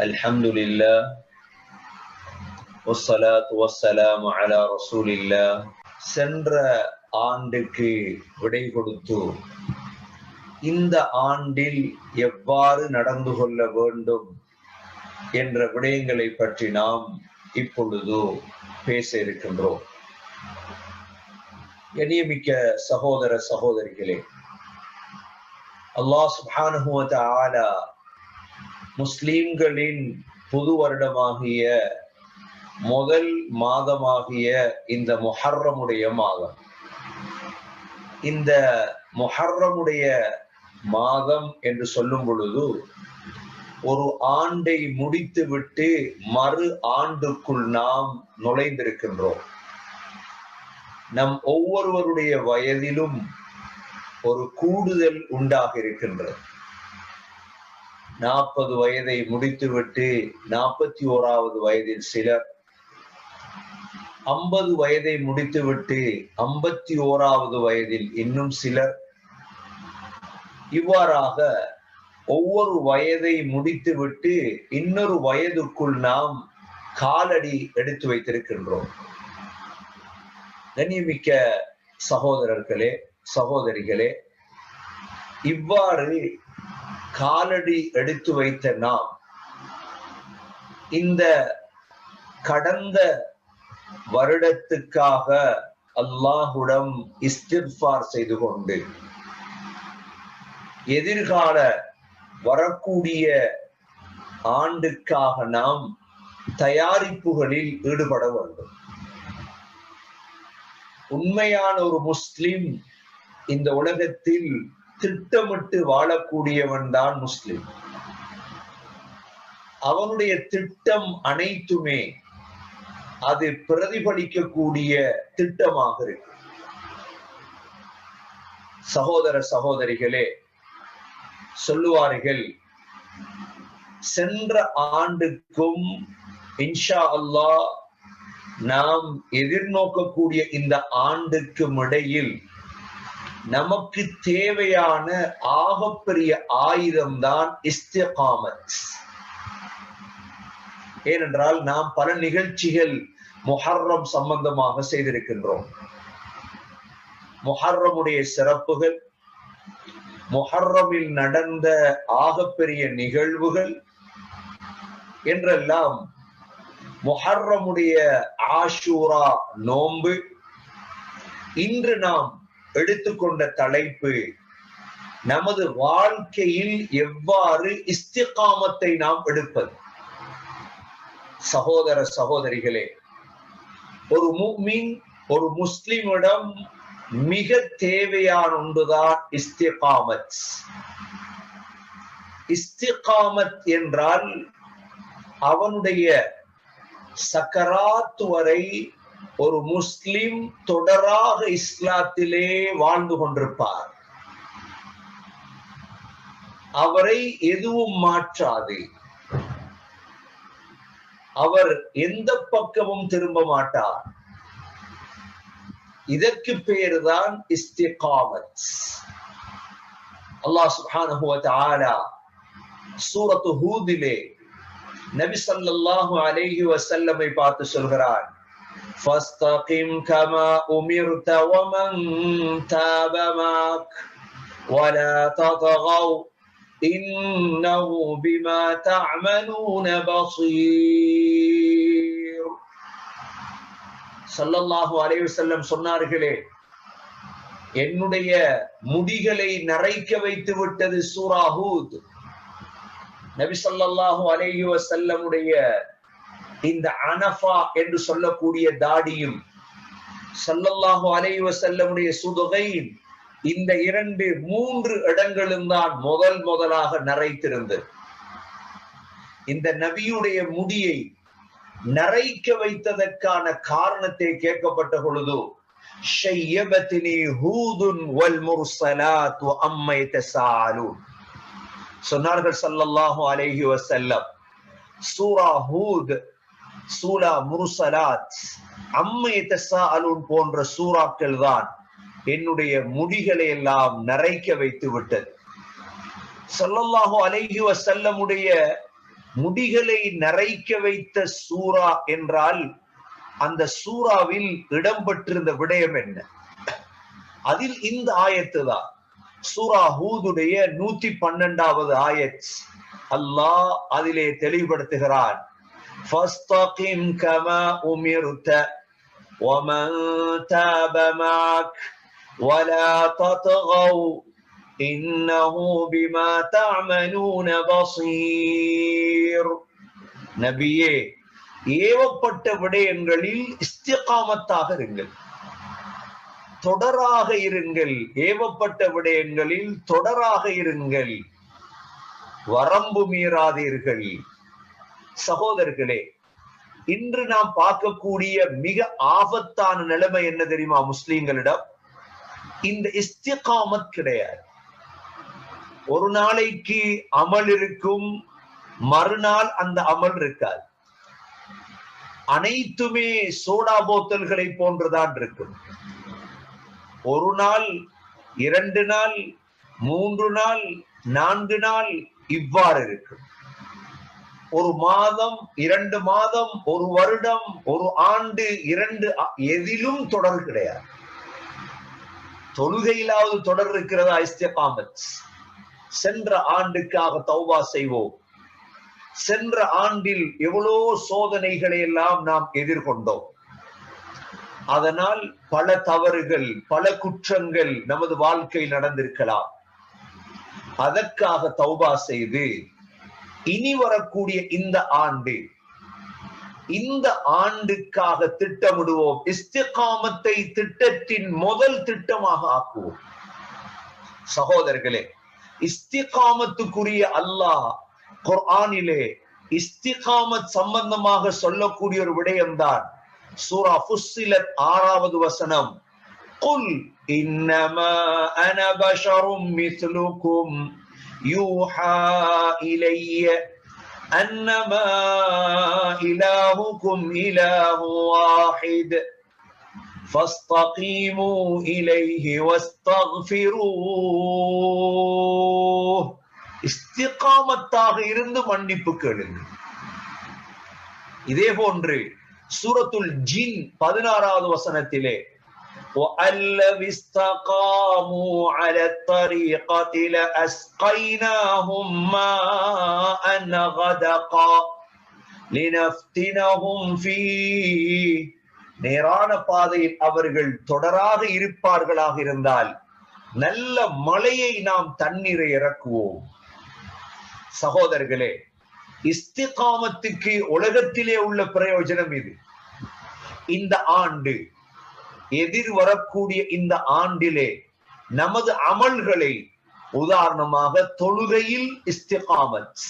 الحمد لله والصلاة والسلام على رسول الله. சென்ற ஆண்டுக்கு விடை கொடுத்து இந்த ஆண்டில் எவ்வாறு நடந்து கொள்ள வேண்டும் என்ற விடயங்களை பற்றி நாம் இப்பொழுது பேச இருக்கின்றோம். கண்ணியமிக்க சகோதர சகோதரிகளே, அல்லாஹ் சுப்ஹானஹு வ தஆலா முஸ்லிம்களின் புது வருடமாகிய முதல் மாதமாகிய இந்த முஹர்ரமுடைய மாதம், இந்த முஹர்ரமுடைய மாதம் என்று சொல்லும் பொழுது ஒரு ஆண்டை முடித்துவிட்டு மறு ஆண்டுக்குள் நாம் நுழைந்திருக்கின்றோம். நம் ஒவ்வொருவருடைய வயதிலும் ஒரு கூடுதல் உண்டாக இருக்கின்றது. 40 வயதை முடித்துவிட்டு 41வது வயதில் சிலர், 50 வயதை முடித்துவிட்டு 51வது வயதில் இன்னும் சிலர், இவ்வாறாக ஒவ்வொரு வயதை முடித்துவிட்டு இன்னொரு வயதுக்குள் நாம் காலடி எடுத்து வைத்திருக்கின்றோம். கண்ணியமிக்க சகோதரர்களே சகோதரிகளே, இவ்வாறு காலடி எடுத்து வைத்த நாம் இந்த கடந்த வருடத்துக்காக அல்லாஹ்விடம் இஸ்திக்ஃபார் செய்து கொண்டு எதிர்கால வரக்கூடிய ஆண்டுக்காக நாம் தயாரிப்புகளில் ஈடுபட வேண்டும். உண்மையான ஒரு முஸ்லிம் இந்த உலகத்தில் திட்டமிட்டு வாழக்கூடியவன் தான் முஸ்லிம். அவனுடைய திட்டம் அனைத்துமே அது பிரதிபலிக்கக்கூடிய திட்டமாக இருக்கு. சகோதர சகோதரிகளே, சொல்லுவார்கள், சென்ற ஆண்டுக்கும் இன்ஷா அல்லாஹ் நாம் எதிர்நோக்கக்கூடிய இந்த ஆண்டுக்கும் இடையில் நமக்கு தேவையான ஆகப்பெரிய ஆயுதம்தான் இஸ்திகாமத். ஏனென்றால் நாம் பல நிகழ்ச்சிகள் முஹர்ரம் சம்பந்தமாக செய்திருக்கின்றோம். முஹர்ரமுடைய சிறப்புகள், முஹர்ரமில் நடந்த ஆகப்பெரிய நிகழ்வுகள் என்றெல்லாம், முஹர்ரமுடைய ஆஷூரா நோன்பு, இன்று நாம் எடுத்துக்கொண்ட தலைப்பு நமது வாழ்க்கையில் எவ்வாறு இஸ்திகாமத்தை நாம் எடுப்பது. சகோதர சகோதரிகளே, ஒரு முஃமின், ஒரு முஸ்லிமிடம் மிக தேவையான ஒன்றுதான் இஸ்திகாமத். இஸ்திகாமத் என்றால் அவனுடைய சக்கராத் வரை ஒரு முஸ்லிம் தொடராக இஸ்லாத்திலே வாழ்ந்து கொண்டிருப்பார். அவரை எதுவும் மாற்றாது. அவர் எந்த பக்கமும் திரும்ப மாட்டார். இதற்கு பேருதான் இஸ்திகாமத். அல்லாஹ் சுப்ஹானஹு வ தஆலா சூரத்து ஹூதிலே நபி ஸல்லல்லாஹு அலைஹி வஸல்லமை பார்த்து சொல்கிறார், فاستقم كما أمرت ومن تاب معك ولا تطغوا إنه بما تعملون بصير. ஸல்லல்லாஹு அலைஹி வஸல்லம் சொன்னார்களே, என்னுடைய முடிகளை நரைக்க வைத்து விட்டது சூரா ஹூத். நபி ஸல்லல்லாஹு அலைஹி வஸல்லமுடைய இந்த அனஃபா என்று சொல்லக்கூடிய தாடியும், ஸல்லல்லாஹு அலைஹி வஸல்லமுடைய சுதுகைன், இந்த 2-3 இடங்களும் தான் முதலாக நரைத்திருந்தது. இந்த நபியுடைய முடியை நரைக்க வைத்ததற்கான காரணத்தை கேட்கப்பட்ட பொழுது, ஷையபத்னி ஹூதுன் வல் முர்ஸலாத் வ அம்மா யதஸாலூன் சொன்னார்கள் ஸல்லல்லாஹு அலைஹி வஸல்லம். சூரா ஹூத், சூரா முர்ஸலாத், அம்மா யதஸாலூன் போன்ற சூறாக்கள் தான் என்னுடைய முடிகளை எல்லாம் நரைக்க வைத்து விட்டது. ஸல்லல்லாஹு அலைஹி வஸல்லமுடைய முடிகளை நரைக்க வைத்த சூரா என்றால் அந்த சூறாவில் இடம்பெற்றிருந்த விடயம் என்ன? அதில் இந்த ஆயத்து தான். சூரா ஹூதுடைய 112வது ஆயத். அல்லாஹ் அதிலே தெளிவுபடுத்துகிறான், ஃபஸ்தகிம் கமா உமிர்த வமன் தாப மஅக் வலா தத்கவ் இன்னஹு பிமா தஅமலூன பஸீர். நபியே, ஏவப்பட்ட விடயங்களில் இஸ்திகாமத்தாக இருங்கள், தொடராக இருங்கள். ஏவப்பட்ட விடயங்களில் தொடராக இருங்கள், வரம்பு மீறாதீர்கள். சகோதரர்களே, இன்று நாம் பார்க்கக்கூடிய மிக ஆபத்தான நிலைமை என்ன தெரியுமா? முஸ்லிம்களிடம் இந்த இஸ்திகாமத் கிடையாது. ஒரு நாளைக்கு அமல் இருக்கும், மறுநாள் அந்த அமல் இருக்காது. அனைத்துமே சோடா போத்தல்களை போன்றுதான் இருக்கும். ஒரு நாள், 2 நாள், 3 நாள், 4 நாள் இவ்வாறு இருக்கும். ஒரு மாதம், 2 மாதம், ஒரு வருடம், ஒரு ஆண்டு, 2 எதிலும் தொடர் கிடையாது. தொழுகையிலாவது தொடர் இருக்கிறதா? இஸ்திகாமத். சென்ற ஆண்டுக்காக தௌபா செய்வோம். சென்ற ஆண்டில் எவ்வளோ சோதனைகளை எல்லாம் நாம் எதிர்கொண்டோம். அதனால் பல தவறுகள், பல குற்றங்கள் நமது வாழ்க்கை நடந்திருக்கலாம். அதற்காக தௌபா செய்து இனி வரக்கூடிய இந்த ஆண்டுக்காக திட்டமிடுவோம். இஸ்திகாமத்தை திட்டத்தின் முதல் திட்டமாக ஆக்குவோம். சகோதரர்களே, இஸ்திகாமத்துக்குரிய அல்லாஹ் குர்ஆனிலே இஸ்திகாமத் சம்பந்தமாக சொல்லக்கூடிய ஒரு விடயம்தான் சூரா ஃபுஸ்ஸிலத் 6வது வசனம். குல் இன்னமா அன பஷரும் மிஸ்லுக்கும் யூஹா இலைய அன்னமா இலாஹுக்கும் இலாஹு வாஹித் ஃபஸ்தகீமு இலைஹி வஸ்தக்ஃபிரூஹ். இஸ்திகாமத்தாக இருந்து மன்னிப்பு கேளுங்கள். இதே போன்று சூரத்துல் ஜின் 16வது வசனத்திலே وَأَلَّوِ اسْتَقَامُوا عَلَى الطَّرِيقَةِ لَأَسْقَيْنَاهُمْ مَاءً غَدَقًا لِنَفْتِنَهُمْ فِيهِ. நேரான பாதையில் அவர்கள் தொடராக இருப்பார்களாக இருந்தால் நல்ல மழையை நாம் தண்ணீரை இறக்குவோம். சகோதரர்களே, இஸ்திகாமத்துக்கு உலகத்திலே உள்ள பிரயோஜனம் இது. இந்த ஆண்டு, எதிர் வரக்கூடிய இந்த ஆண்டிலே நமது அமல்களை, உதாரணமாக தொழுகையில் இஸ்திகாமத்,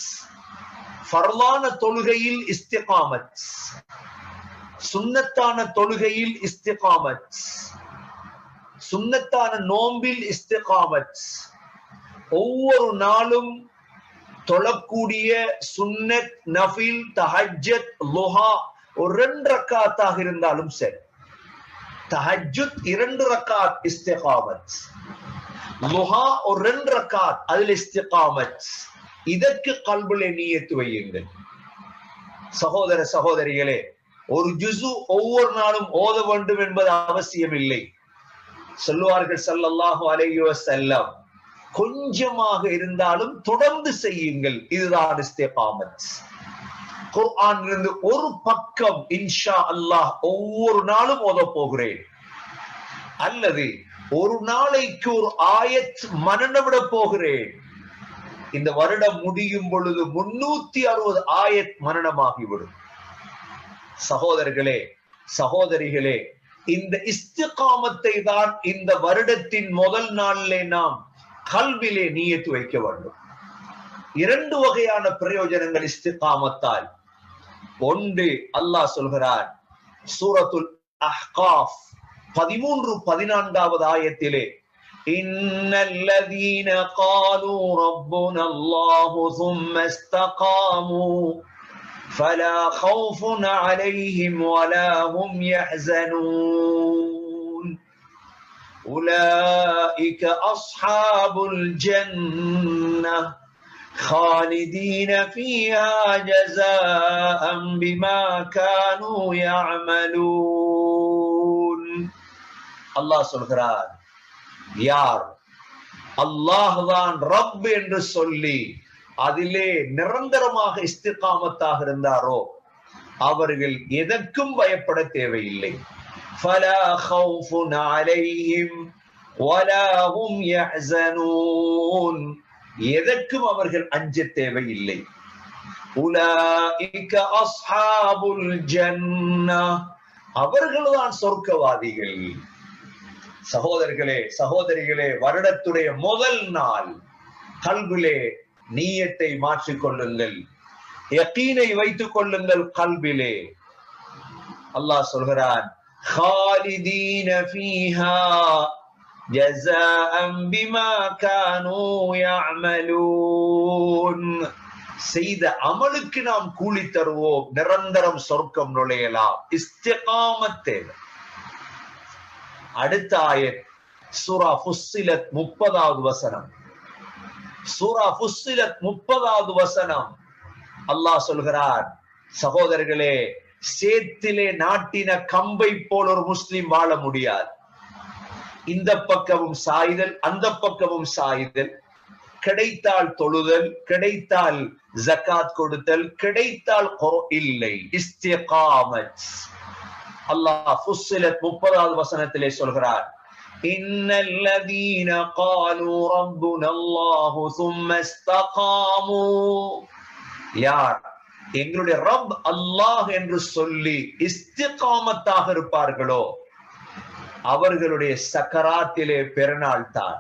ஃபர்லான தொழுகையில் இஸ்திகாமத், சுன்னத்தான தொழுகையில் இஸ்திகாமத், சுன்னத்தான நோம்பில் இஸ்திகாமத், ஒவ்வொரு நாளும் தொழக்கூடிய சுன்னத், நஃபில், தஹஜ்ஜத், லுஹா ஒரு 2 ரக்காத்தாக இருந்தாலும் சரி, தஹஜ்ஜுத் 2 ரக்காத் இஸ்திகாமத், லுஹா ஒரு 2 ரக்காத் அதில் இஸ்திகாமத். இதற்கு கல்பிலே நியத்து வையுங்கள். சகோதர சகோதரிகளே, ஒரு ஜுஸு ஒவ்வொரு நாளும் ஓத வேண்டும் என்பது அவசியம் இல்லை. சொல்லுவார்கள் ஸல்லல்லாஹு அலைஹி வஸல்லம், கொஞ்சமாக இருந்தாலும் தொடர்ந்து செய்யுங்கள். இதுதான் இஸ்திகாமத். குர்ஆனிலிருந்து ஒரு பக்கம் இன்ஷா அல்லாஹ் ஒவ்வொரு நாளும் ஓத போகிறேன், அல்லது ஒரு நாளைக்கு ஒரு ஆயத் மனனவிட போகிறேன். இந்த வருடம் முடியும் பொழுது 360 ஆயத் மனனமாகிவிடும். சகோதரர்களே, சகோதரிகளே, இந்த இஸ்திகாமத்தை தான் இந்த வருடத்தின் முதல் நாளிலே நாம் கல்விலே நியத்து வைக்க வேண்டும். 2 வகையான பிரயோஜனங்கள் இஸ்திகாமத்தால். ஒன்று, அல்லாஹ் சொல்கிறார் சூரத்துல் அஹ்காஃப் 13-14வது ஆயத்திலே, இன்னல்லதீன காலூ ரப்புனல்லாஹு ثم استقاموا فلا خوف عليهم ولا هم يحزنون أولئك أصحاب الجنة خالدين فيها جزاء بما كانوا يعملون. அல்லாஹ் சொல்கிறார், யார் அல்லாஹ் தான் ரப் என்று சொல்லி அதிலே நிரந்தரமாக இஸ்திகாமத்தாக இருந்தாரோ அவர்கள் எதற்கும் பயப்பட தேவையில்லை. فلا خوف عليهم ولا هم يحزنون. எதற்கும் அவர்கள் அஞ்ச தேவையில்லை. உலாயிக அஸ்ஹாபுல் ஜன்னah. அவர்கள்தான் சொர்க்கவாதிகள். சகோதரர்களே சகோதரிகளே, வருடத்துடைய முதல் நாள் கல்விலே நீயத்தை மாற்றிக் கொள்ளுங்கள், யகீனை வைத்துக் கொள்ளுங்கள் கல்விலே. அல்லாஹ் சொல்கிறான், خالدين فيها جزاء بما كانوا يعملون. செய்த அமலுக்கு நாம் கூலி தருவோம், நிரந்தரம் சொர்க்கம் நுழையலாம். இஸ்திகாமத் தேவை. அடுத்த ஆயத் சூரா ஃபுஸ்ஸிலத் 30வது வசனம். சூரா ஃபுஸ்ஸிலத் 30வது வசனம். அல்லாஹ் சொல்கிறார், சகோதரர்களே, சேத்திலே நாட்டின கம்பை போல் ஒரு முஸ்லிம் வாழ முடியாது. இந்த பக்கமும் சாய்தல், அந்த பக்கமும் சாய்தல், கிடைத்தால் தொழுதல், கிடைத்தால் ஜகாத் கொடுத்தல், கிடைத்தால் இல்லை. இஸ்திகாமத். அல்லாஹ் ஃபுஸ்ஸிலத் 30வது வசனத்திலே சொல்கிறார், இன்னல்லதீன காலு ரப்புனல்லாஹு ஸும்ம இஸ்தகாமு. யார் எங்களுடைய ரப் அல்லாஹ் என்று சொல்லி இஸ்திகாமத்தாக இருப்பார்களோ அவர்களுடைய சக்கராத்திலே பெருநாள் தான்.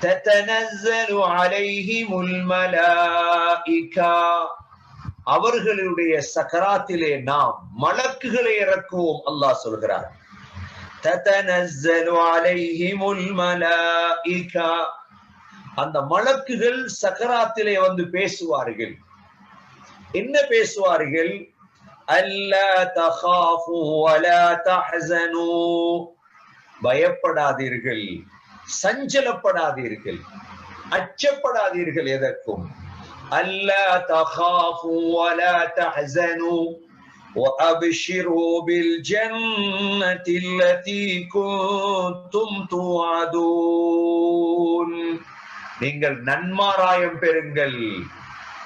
ததனஸ்ஸலு அலைஹிமுல் மலாயிகா. அவர்களுடைய சக்கராத்திலே நாம் மலக்குகளை இறக்குவோம். அல்லாஹ் சொல்கிறார், ததனஸ்ஸலு அலைஹிமுல் மலாயிகா. அந்த மலக்குகள் சக்கராத்திலே வந்து பேசுவார்கள். என்ன பேசுவார்கள்? அல்லா தகாஃபு வலா தஹ்ஸனு. பயப்படாதீர்கள், சஞ்சலப்படாதீர்கள், அச்சப்படாதீர்கள் எதற்கும். அல்லா தகாஃபு வலா தஹ்ஸனு وأبشروا بالجنة التي كنتم توعدون. நீங்கள் நன்மாராயம் பெறுங்கள்,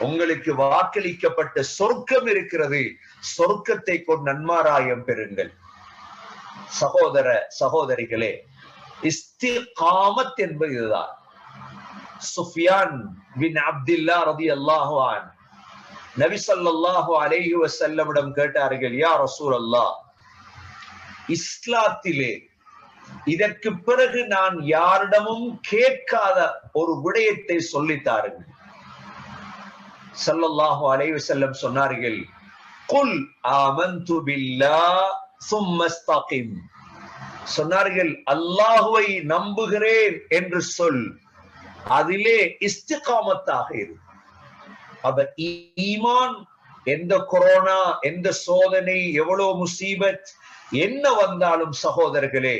உங்களுக்கு வாக்களிக்கப்பட்ட சொர்க்கம் இருக்கிறது, சொர்க்கத்தை கொண்டு நன்மாராயம் பெறுங்கள். சகோதர சகோதரிகளே, இஸ்திகாமத் என்பது இதுதான். சுஃபியான் பின் அப்துல்லா ரலியல்லாஹு அன்ஹு நபி ஸல்லல்லாஹு அலைஹி வஸல்லமிடம் கேட்டார்கள், யா ரசூலல்லாஹ், இஸ்லாத்திலே இதற்கு பிறகு நான் யாரிடமும் கேட்காத ஒரு விடயத்தை சொல்லித்தாருங்கள். ஸல்லல்லாஹு அலைஹி வஸல்லம் சொன்னார்கள், குல் ஆமன்து பில்லாஹ் ஸும்ம இஸ்தகிம். சொன்னார்கள், அல்லாஹ்வை நம்புகிறேன் என்று சொல், அதிலே இஸ்திகாமத்தாக இரு. அப்ப ஈமான், எந்த கொரோனா, எந்த சோதனை, எவ்வளவு முசீபத் என்ன வந்தாலும் சகோதரர்களே,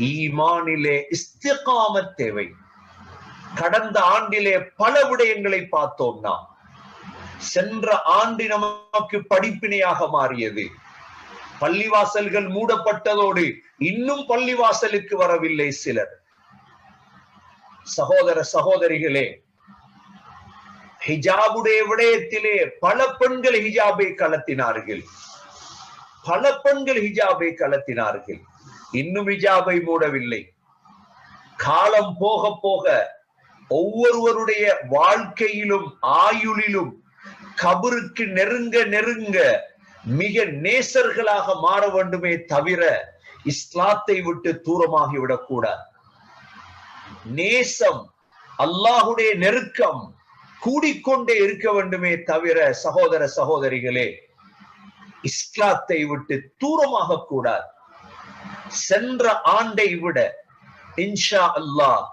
ஈமானிலே இஸ்திகாமத் தேவை. கடந்த ஆண்டிலே பல விடயங்களை பார்த்தோம். நாம் சென்ற ஆண்டு நமக்கு படிப்பினையாக மாறியது. பள்ளிவாசல்கள் மூடப்பட்டதோடு இன்னும் பள்ளிவாசலுக்கு வரவில்லை சிலர். சகோதர சகோதரிகளே, ஹிஜாபுடைய விடயத்திலே பல பெண்கள் ஹிஜாபை கலத்தினார்கள், பல பெண்கள் ஹிஜாபை கலத்தினார்கள். இன்னும் ஹிஜாபை மூடவில்லை. காலம் போக போக ஒவ்வொருவருடைய வாழ்க்கையிலும் ஆயுளிலும் கபருக்கு நெருங்க நெருங்க மிக நேசர்களாக மாற வேண்டுமே தவிர இஸ்லாத்தை விட்டு தூரமாகிவிடக் கூடாது. நேசம், அல்லாஹுடைய நெருக்கம் கூடிக்கொண்டே இருக்க வேண்டுமே தவிர சகோதர சகோதரிகளே, இஸ்லாத்தை விட்டு தூரமாக கூடாது. சென்ற ஆண்டை விட இன்ஷா அல்லாஹ்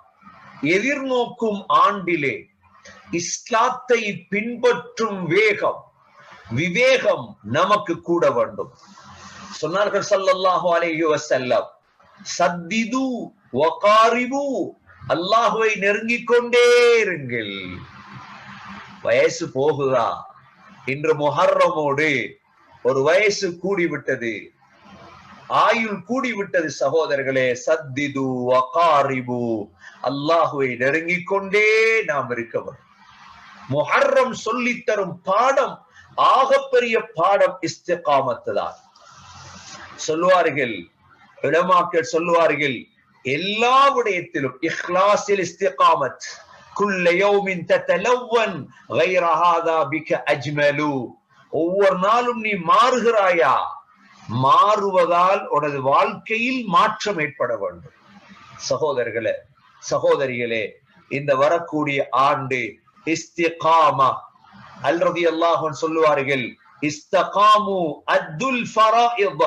எதிர்நோக்கும் ஆண்டிலே இஸ்லாத்தை பின்பற்றும் வேகம், விவேகம் நமக்கு கூட வேண்டும். சொன்னார்கள் ஸல்லல்லாஹு அலைஹி வஸல்லம், சத்திது வகாரிபு, அல்லாஹ்வை நெருங்கிக் கொண்டே இருங்கள். வயசு போகுதா? இன்று முஹர்ரமோடு ஒரு வயசு கூடிவிட்டது, ஆயுள் கூடிவிட்டது. சகோதரர்களே, சத்திது வகாரிபு, அல்லாஹுவை நெருங்கிக் கொண்டே நாம் இருக்க வேண்டும். முஹர்ரம் சொல்லித்தரும் பாடம், ஆகப்பெரிய பாடம் இஸ்திகாமத்து தான். சொல்லுவார்கள் உலமாக்கள், சொல்லுவார்கள் எல்லா விடயத்திலும் இஹ்லாஸில் இஸ்திகாமத். குல்ல யௌமின் ததலவன் غير هذا بك اجمل. ஒவ்வொரு நாளும் நீ மாறுகிறாயா? மாறுவதால் உனது வாழ்க்கையில் மாற்றம் ஏற்பட வேண்டும். சகோதரர்களே, சகோதரிகளே, இந்த வரக்கூடிய ஆண்டு இஸ்திகாமா, அல் ரலியல்லாஹு அன்ஹு சொல்லுவார்கள், இஸ்தகாமு அத்துல் ஃபராயித்.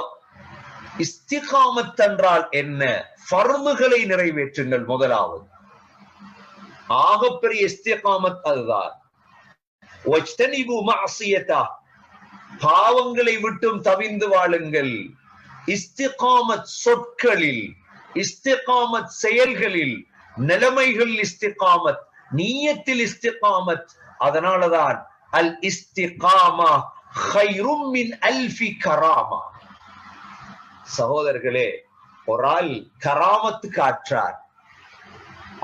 இஸ்திகாமத் என்றால் என்ன? ஃபர்துகளை நிறைவேற்றுங்கள். முதலாவது ஆகப்பெரிய இஸ்திகாமத் அதுதான். வஜ்தனிபு மஅசியதா, பாவங்களை விட்டும் தவிந்து வாழுங்கள். இஸ்திகாமத் சொற்களில், இஸ்திகாமத் செயல்களில், நிலைமைகள் இஸ்திகாமத், நியத்தில் இஸ்திகாமத். அதனாலதான் அல் இஸ்திகாமா கைரும் மின் அல்ஃபி கராமா. சகோதரர்களே, ஒரு ஆள் கராமத்து காற்றார்,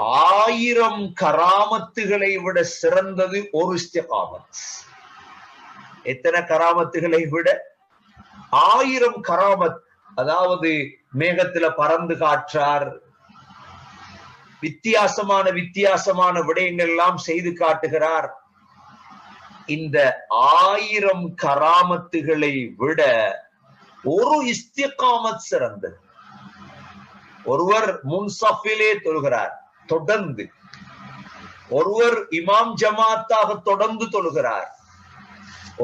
1000 கராமத்துகளை விட சிறந்தது ஒரு இஸ்திகாமத். எத்தனை கராமத்துகளை விட? 1000 கராமத். அதாவது மேகத்துல பறந்து காற்றார், வித்தியாசமான வித்தியாசமான விடயங்கள் எல்லாம் செய்து காட்டுகிறார். இந்த 1000 கராமத்துகளை விட ஒரு இஸ்திகாமத் சிறந்தது. ஒருவர் முன்சஃபிலே தொழுகிறார் தொடர்ந்து, ஒருவர் இமாம் ஜமாத்தாக தொடர்ந்து தொழுகிறார்,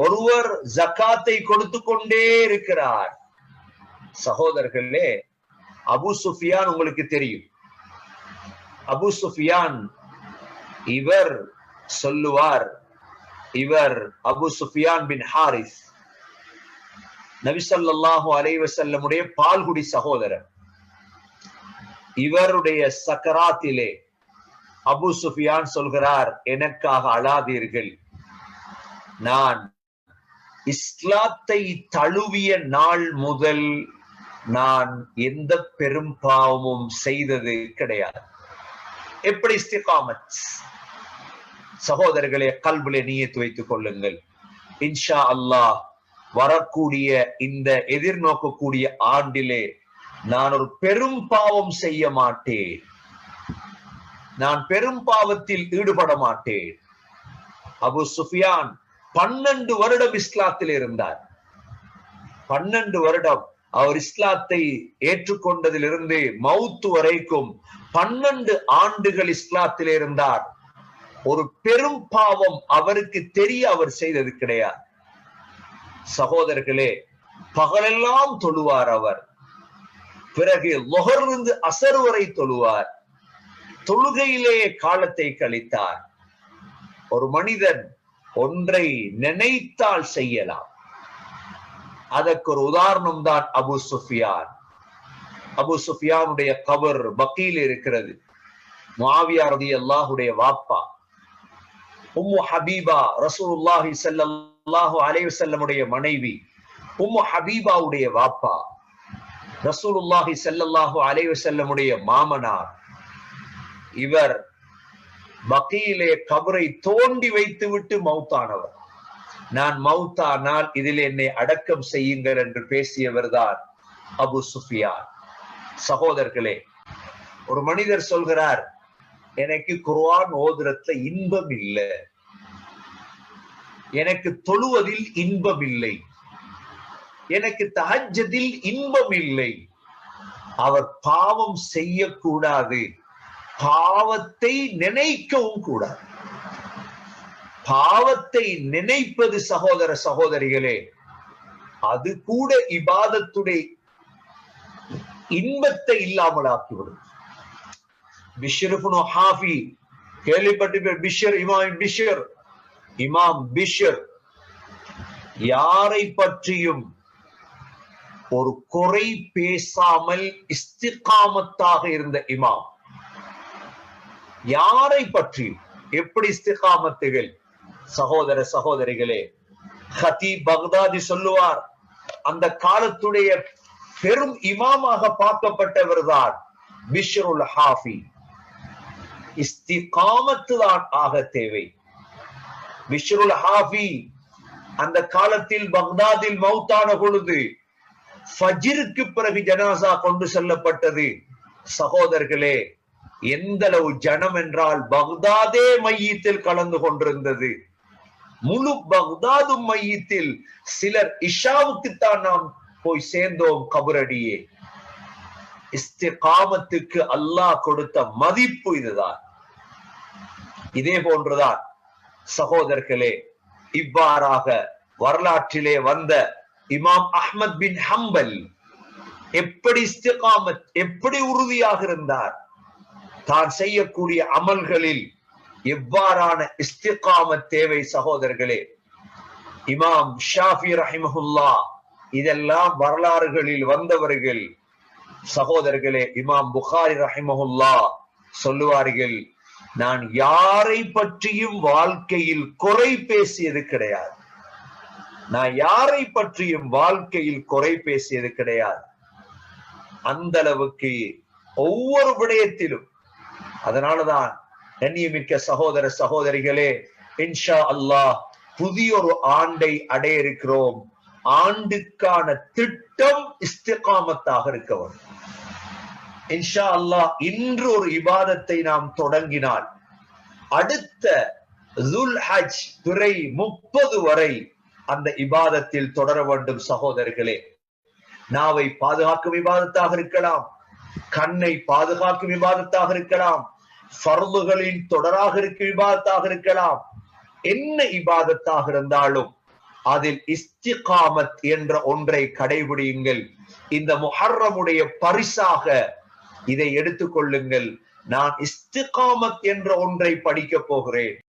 ஒருவர் ஜகாத்தை கொடுத்து கொண்டே இருக்கிறார். சகோதரர்களே, அபு சுஃபியான் உங்களுக்கு தெரியும். அபு சுஃபியான் இவர் சொல்லுவார், இவர் அபு சுஃபியான் பின் ஹாரிஸ், நபி ஸல்லல்லாஹு அலைஹி வஸல்லமுடைய பால்குடி சகோதரர். இவருடைய சக்கராத்திலே அபு சுஃபியான் சொல்கிறார், எனக்காக அழாதீர்கள், நான் இஸ்லாத்தை தழுவிய நாள் முதல் நான் எந்த பெரும் பாவமும் செய்தது கிடையாது. எப்படி இஸ்திகாமத்? சகோதரர்களே, கல்விலே நியத்து வைத்துக் கொள்ளுங்கள். இன்ஷா அல்லாஹ் வரக்கூடிய இந்த எதிர்நோக்கக்கூடிய ஆண்டிலே நான் ஒரு பெரும் பாவம் செய்ய மாட்டேன், நான் பெரும் பாவத்தில் ஈடுபட மாட்டேன். அபு சுஃபியான் 12 வருடம் இஸ்லாத்தில் இருந்தார். 12 வருடம் அவர் இஸ்லாத்தை ஏற்றுக்கொண்டதிலிருந்து மௌத்து வரைக்கும் 12 ஆண்டுகள் இஸ்லாத்தில் இருந்தார். ஒரு பெரும் பாவம் அவருக்கு தெரிய அவர் செய்தது கிடையாது. சகோதரர்களே, பகலெல்லாம் தொழுவார் அவர். பிறகு லொஹரிலிருந்து அசர் வரை தொழுவார். தொழுகையிலே காலத்தை கழித்தார். ஒரு மனிதன் ஒன்றை நினைத்தால் செய்யலாம். அதற்கு ஒரு உதாரணம் தான் அபு சுஃபியான். அபு சுஃபியானுடைய கபர் பக்கீல் இருக்கிறது. முஆவியா ரலியல்லாஹுடைய வாப்பா, உம்மு ஹபீபா, ரசூலுல்லாஹி ஸல்லல்லாஹு அலைஹி வஸல்லமுடைய மனைவி, உம்மு ஹபீபாவுடைய வாப்பா, ரசூலுல்லாஹி ஸல்லல்லாஹு அலைஹி வஸல்லமுடைய மாமனார். இவர் பக்கீலே கபரை தோண்டி வைத்து விட்டு மௌத்தானவர். நான் மௌத்தானால் இதில் என்னை அடக்கம் செய்யுங்கள் என்று பேசியவர் தான் அபு சுஃபியான். சகோதரர்களே, ஒரு மனிதர் சொல்கிறார், எனக்கு குர்ஆன் ஓதுறதுல இன்பம் இல்லை, எனக்கு தொழுவதில் இன்பம் இல்லை, எனக்கு தஹஜ்ஜுதில் இன்பம் இல்லை. அவர் பாவம் செய்யக்கூடாது, பாவத்தை நினைக்கவும் கூடாது. பாவத்தை நினைப்பது சகோதர சகோதரிகளே, அது கூட இபாதத்துடைய இன்பத்தை இல்லாமல் ஆக்கிவிடும். பிஷ்ர் இப்னு ஹாஃபி கேள்விப்பட்டு, பிஷ்ர், இமாம் பிஷ்ர் யாரை பற்றியும் ஒரு குறை பேசாமல் இஸ்திகாமத்தாக இருந்த இமாம். யாரை பற்றியும் எப்படி இஸ்திகாமத்துகள்? சகோதர சகோதரிகளே, ஹதீப் பக்தாதி சொல்லுவார், அந்த காலத்துடைய பெரும் இமாமாக பார்க்கப்பட்டவர் தான் பிஷ்ருல் ஹாஃபி. இஸ்திகாமத்து தான் ஆக தேவை. பிஷ்ருல் ஹாஃபி அந்த காலத்தில் பக்தாதில் மௌத்தான பொழுது ஃபஜ்ருக்கு பிறகு ஜனாசா கொண்டு செல்லப்பட்டது. சகோதரர்களே, எந்த அளவு ஜனம் என்றால் பக்தாதே மையத்தில் கலந்து கொண்டிருந்தது. முழு பக்தாதும் மையத்தில். சிலர் இஷாவுக்குத்தான் நாம் போய் சேர்ந்தோம் கபரடியே. இஸ்திகாமத்துக்கு அல்லாஹ் கொடுத்த மதிப்பு இதுதான். இதே போன்றுதான் சகோதரர்களே, இவ்வாறாக வரலாற்றிலே வந்த இமாம் அஹ்மத் பின் ஹம்பல் எப்படி இஸ்திகாமத், எப்படி உறுதியாக இருந்தார். தான் செய்யக்கூடிய அமல்களில் எவ்வாறான இஸ்திகாமத் தேவை சகோதரர்களே. இமாம் ஷாஃபி ரஹிமஹுல்லா, இதெல்லாம் வரலாறுகளில் வந்தவர்கள் சகோதரர்களே. இமாம் புகாரி ரஹிமஹுல்லா சொல்லுவார்கள், நான் யாரை பற்றியும் வாழ்க்கையில் குறை பேசியது கிடையாது. நான் யாரை பற்றியும் வாழ்க்கையில் குறை பேசியது கிடையாது. அந்த அளவுக்கு ஒவ்வொரு விடயத்திலும். அதனாலதான் கண்ணியமிக்க சகோதர சகோதரிகளே, இன்ஷா அல்லாஹ் புதிய ஒரு ஆண்டை அடைய இருக்கிறோம். ஆண்டுக்கான திட்டம் இஸ்திகாமத்தாக இருக்க வேண்டும். இன்ஷா அல்லாஹ் இன்று ஒரு இபாதத்தை நாம் தொடங்கினால் அடுத்த துல்ஹஜ் பிறை 30 வரை அந்த இபாதத்தில் தொடர வேண்டும் சகோதரர்களே. நாவை பாதுகாக்கும் இபாதத்தாக இருக்கலாம், கண்ணை பாதுகாக்கும் இபாதத்தாக இருக்கலாம், ஃபர்துகளின் தொடராக இருக்கும் இபாதத்தாக இருக்கலாம். என்ன இபாதத்தாக இருந்தாலும் அதில் இஸ்திகாமத் என்ற ஒன்றை கடைபிடியுங்கள். இந்த முஹர்ரமுடைய பரிசாக இதை எடுத்துக் கொள்ளுங்கள். நான் இஸ்திகாமத் என்ற ஒன்றை படிக்க போகிறேன்.